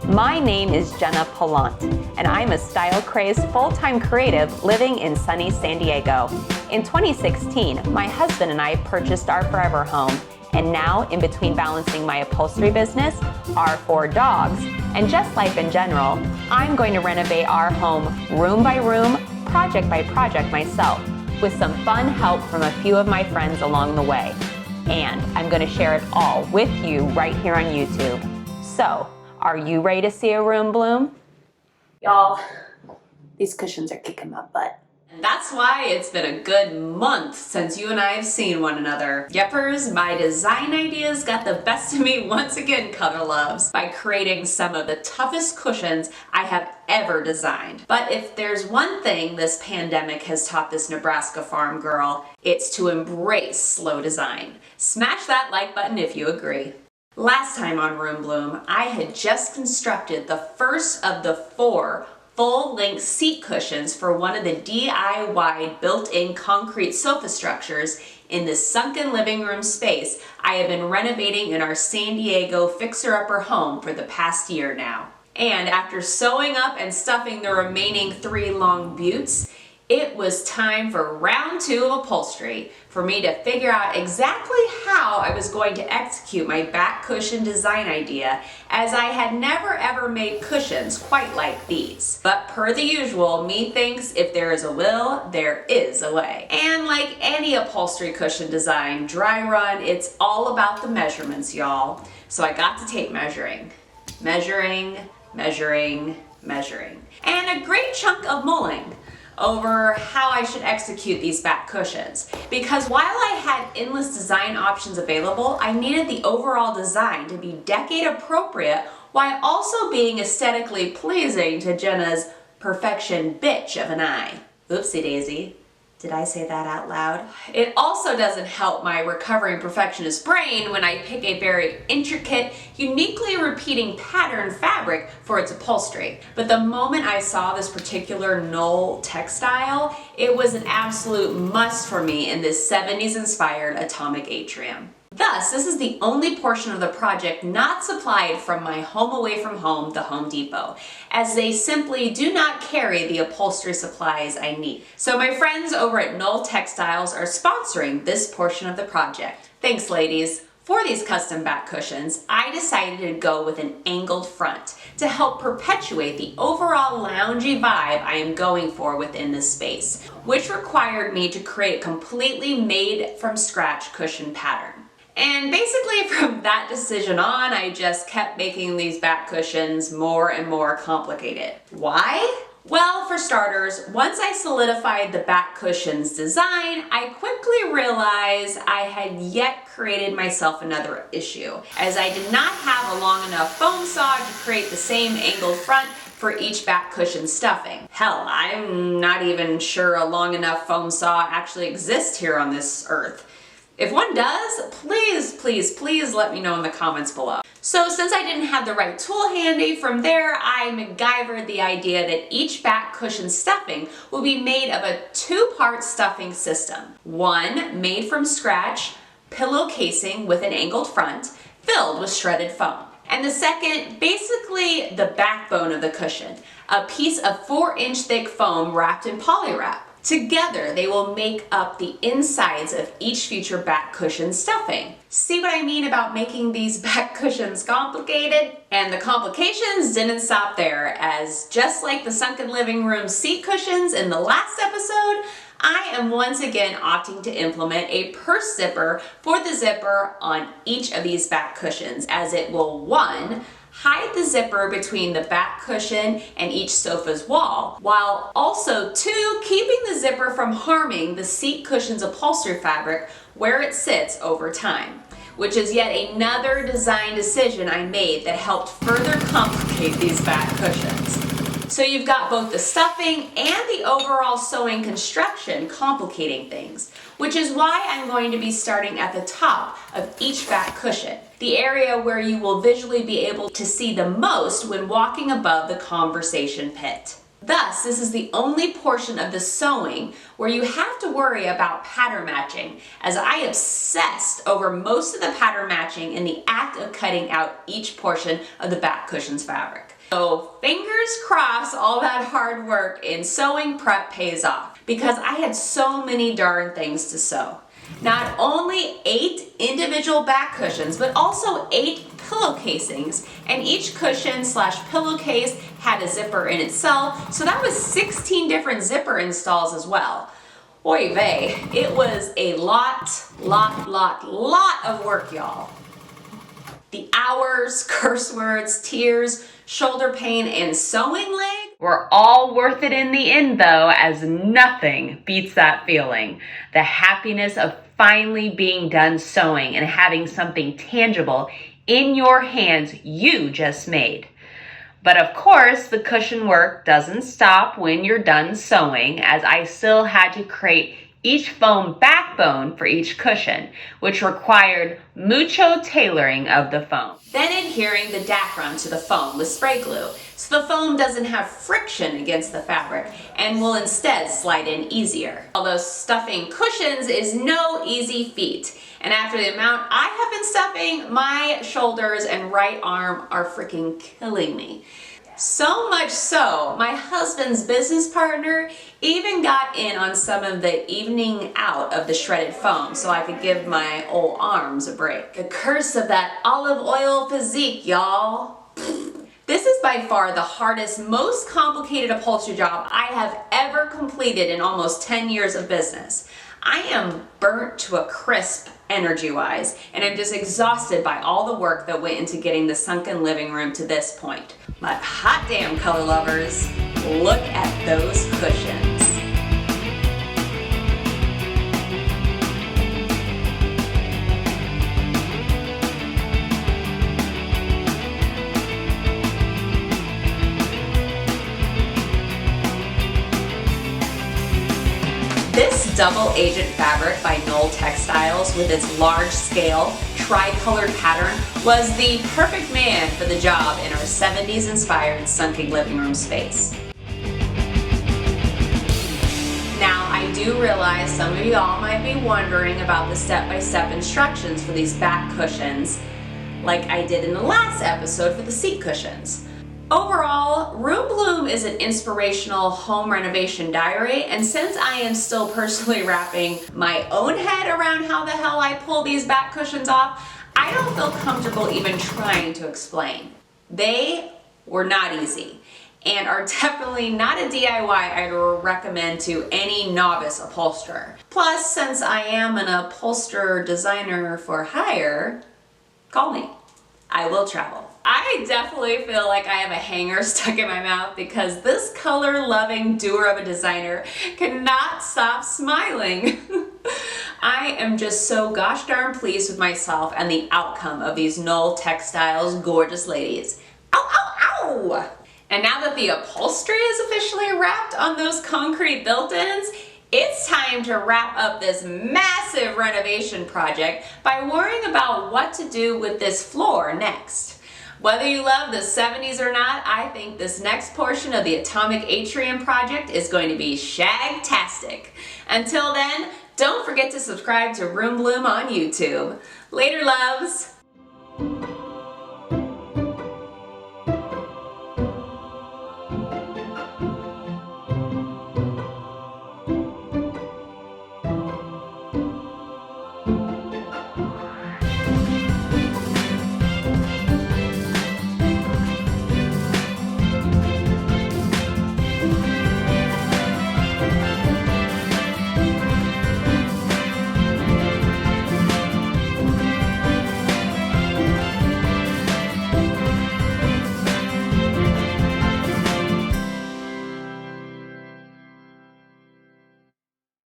My name is Jenna Palant, and I'm a style-crazed full-time creative living in sunny San Diego. In 2016, my husband and I purchased our forever home, and now, in between balancing my upholstery business, our 4 dogs, and just life in general, I'm going to renovate our home room by room, project by project myself, with some fun help from a few of my friends along the way. And I'm going to share it all with you right here on YouTube. So, are you ready to see a room bloom? Y'all, these cushions are kicking my butt. And that's why it's been a good month since you and I have seen one another. Yepers, my design ideas got the best of me once again, Color Loves, by creating some of the toughest cushions I have ever designed. But if there's one thing this pandemic has taught this Nebraska farm girl, it's to embrace slow design. Smash that like button if you agree. Last time on Room Bloom, I had just constructed the first of the 4 full-length seat cushions for one of the DIY built-in concrete sofa structures in this sunken living room space I have been renovating in our San Diego fixer-upper home for the past year now. And after sewing up and stuffing the remaining 3 long buttes, it was time for round 2 of upholstery for me to figure out exactly how I was going to execute my back cushion design idea, as I had never ever made cushions quite like these. But per the usual, me thinks if there is a will, there is a way. And like any upholstery cushion design, dry run, it's all about the measurements, y'all. So I got to tape measuring. Measuring, measuring, measuring. And a great chunk of mulling over how I should execute these back cushions. Because while I had endless design options available, I needed the overall design to be decade appropriate while also being aesthetically pleasing to Jenna's perfection bitch of an eye. Oopsie daisy. Did I say that out loud? It also doesn't help my recovering perfectionist brain when I pick a very intricate, uniquely repeating pattern fabric for its upholstery. But the moment I saw this particular knoll textile, it was an absolute must for me in this 70s inspired atomic atrium. Thus, this is the only portion of the project not supplied from my home away from home, the Home Depot, as they simply do not carry the upholstery supplies I need. So my friends over at Knoll Textiles are sponsoring this portion of the project. Thanks, ladies. For these custom back cushions, I decided to go with an angled front to help perpetuate the overall loungy vibe I am going for within this space, which required me to create a completely made from scratch cushion pattern. And basically from that decision on, I just kept making these back cushions more and more complicated. Why? Well, for starters, once I solidified the back cushion's design, I quickly realized I had yet created myself another issue, as I did not have a long enough foam saw to create the same angled front for each back cushion stuffing. Hell, I'm not even sure a long enough foam saw actually exists here on this earth. If one does, please, please, please let me know in the comments below. So since I didn't have the right tool handy, from there I MacGyvered the idea that each back cushion stuffing will be made of a 2-part stuffing system. One made from scratch, pillow casing with an angled front, filled with shredded foam. And the second, basically the backbone of the cushion, a piece of 4-inch thick foam wrapped in poly wrap. Together, they will make up the insides of each future back cushion stuffing. See what I mean about making these back cushions complicated? And the complications didn't stop there, as just like the sunken living room seat cushions in the last episode, I am once again opting to implement a purse zipper for the zipper on each of these back cushions, as it will, 1, hide the zipper between the back cushion and each sofa's wall, while also 2, keeping the zipper from harming the seat cushion's upholstery fabric where it sits over time, which is yet another design decision I made that helped further complicate these back cushions. So you've got both the stuffing and the overall sewing construction complicating things, which is why I'm going to be starting at the top of each back cushion, the area where you will visually be able to see the most when walking above the conversation pit. Thus, this is the only portion of the sewing where you have to worry about pattern matching, as I obsessed over most of the pattern matching in the act of cutting out each portion of the back cushion's fabric. So fingers crossed all that hard work in sewing prep pays off, because I had so many darn things to sew. Not only 8 individual back cushions, but also 8 pillow casings, and each cushion/pillowcase had a zipper in itself, so that was 16 different zipper installs as well. Oy vey, it was a lot of work, y'all. The hours, curse words, tears, shoulder pain, and sewing leg were all worth it in the end though, as nothing beats that feeling. The happiness of finally being done sewing and having something tangible in your hands you just made. But of course, the cushion work doesn't stop when you're done sewing, as I still had to create each foam backbone for each cushion, which required mucho tailoring of the foam. Then adhering the dacron to the foam with spray glue, so the foam doesn't have friction against the fabric and will instead slide in easier. Although stuffing cushions is no easy feat, and after the amount I have been stuffing, my shoulders and right arm are freaking killing me. So much so, my husband's business partner even got in on some of the evening out of the shredded foam so I could give my old arms a break. The curse of that olive oil physique, y'all. This is by far the hardest, most complicated upholstery job I have ever completed in almost 10 years of business. I am burnt to a crisp energy-wise, and I'm just exhausted by all the work that went into getting the sunken living room to this point. But hot damn, color lovers, look at those cushions. This double agent fabric by Knoll Textiles with its large scale, tri-colored pattern was the perfect man for the job in our 70s inspired sunken living room space. Now, I do realize some of y'all might be wondering about the step-by-step instructions for these back cushions, like I did in the last episode for the seat cushions. Overall, Room Bloom is an inspirational home renovation diary, and since I am still personally wrapping my own head around how the hell I pull these back cushions off, I don't feel comfortable even trying to explain. They were not easy, and are definitely not a DIY I'd recommend to any novice upholsterer. Plus, since I am an upholsterer designer for hire, call me. I will travel. I definitely feel like I have a hanger stuck in my mouth because this color-loving doer of a designer cannot stop smiling. I am just so gosh darn pleased with myself and the outcome of these Knoll Textiles gorgeous ladies. Ow, ow, ow! And now that the upholstery is officially wrapped on those concrete built-ins, it's time to wrap up this massive renovation project by worrying about what to do with this floor next. Whether you love the 70s or not, I think this next portion of the Atomic Atrium project is going to be shag-tastic. Until then, don't forget to subscribe to Room Bloom on YouTube. Later, loves!